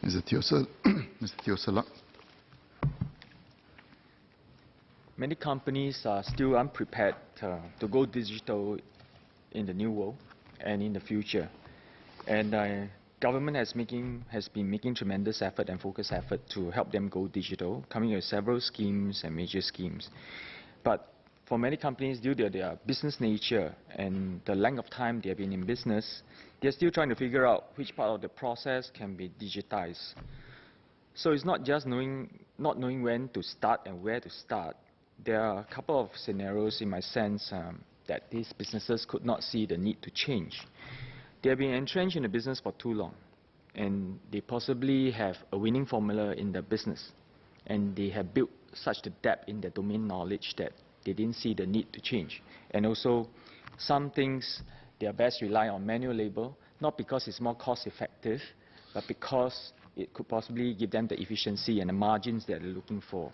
Mr. Teo Ser, Mr. Teo Ser Luck. Many companies are still unprepared to go digital in the new world and in the future. And government has been making tremendous effort and focused effort to help them go digital, coming with several schemes and major schemes. But for many companies, due to their business nature and the length of time they have been in business, they're still trying to figure out which part of the process can be digitized. So it's not just not knowing when to start and where to start. There are a couple of scenarios in my sense that these businesses could not see the need to change. They have been entrenched in the business for too long, and they possibly have a winning formula in the business, and they have built such the depth in their domain knowledge that they didn't see the need to change. And also, some things they are best rely on manual labor, not because it's more cost effective, but because it could possibly give them the efficiency and the margins that they're looking for.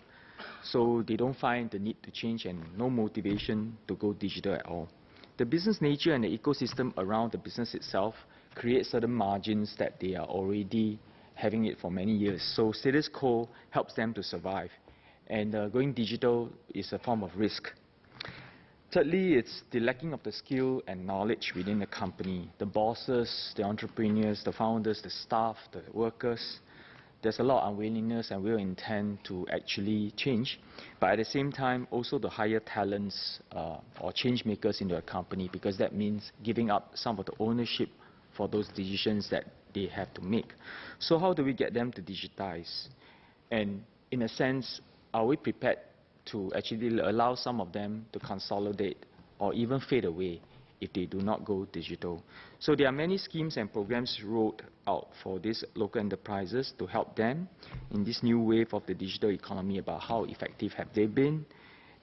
So they don't find the need to change and no motivation to go digital at all. The business nature and the ecosystem around the business itself create certain margins that they are already having it for many years. So status quo helps them to survive. And going digital is a form of risk. Thirdly, it's the lacking of the skill and knowledge within the company. The bosses, the entrepreneurs, the founders, the staff, the workers. There's a lot of unwillingness and will intent to actually change. But at the same time, also the higher talents or change makers in the company, because that means giving up some of the ownership for those decisions that they have to make. So how do we get them to digitize? And in a sense, are we prepared to actually allow some of them to consolidate or even fade away if they do not go digital? So there are many schemes and programs rolled out for these local enterprises to help them in this new wave of the digital economy. About how effective have they been,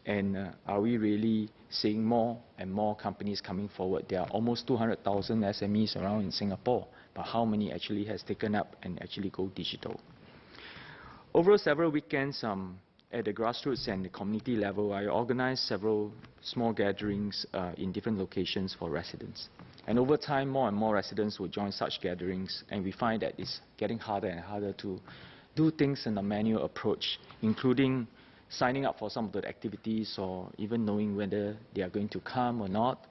and are we really seeing more and more companies coming forward? There are almost 200,000 SMEs around in Singapore, but how many actually has taken up and actually go digital? Over several weekends, at the grassroots and the community level, I organized several small gatherings in different locations for residents. And over time, more and more residents will join such gatherings, and we find that it's getting harder and harder to do things in a manual approach, including signing up for some of the activities or even knowing whether they are going to come or not,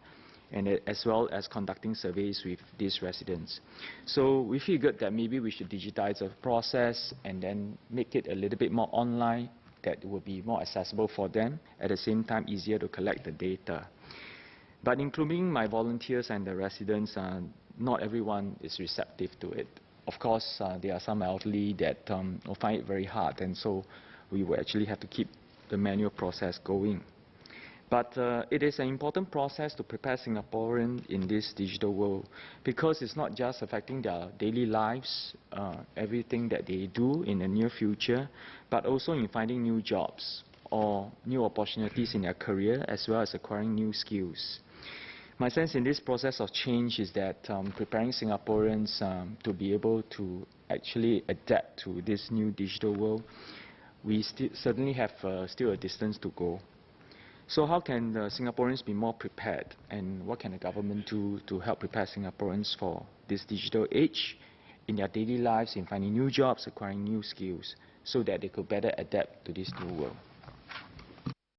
and as well as conducting surveys with these residents. So we figured that maybe we should digitize the process and then make it a little bit more online, that will be more accessible for them, at the same time easier to collect the data. But including my volunteers and the residents, not everyone is receptive to it. Of course, there are some elderly that will find it very hard, and so we will actually have to keep the manual process going. But it is an important process to prepare Singaporeans in this digital world, because it's not just affecting their daily lives, everything that they do in the near future, but also in finding new jobs or new opportunities in their career, as well as acquiring new skills. My sense in this process of change is that preparing Singaporeans to be able to actually adapt to this new digital world, we certainly have still a distance to go. So how can the Singaporeans be more prepared, and what can the government do to help prepare Singaporeans for this digital age in their daily lives, in finding new jobs, acquiring new skills, so that they could better adapt to this new world?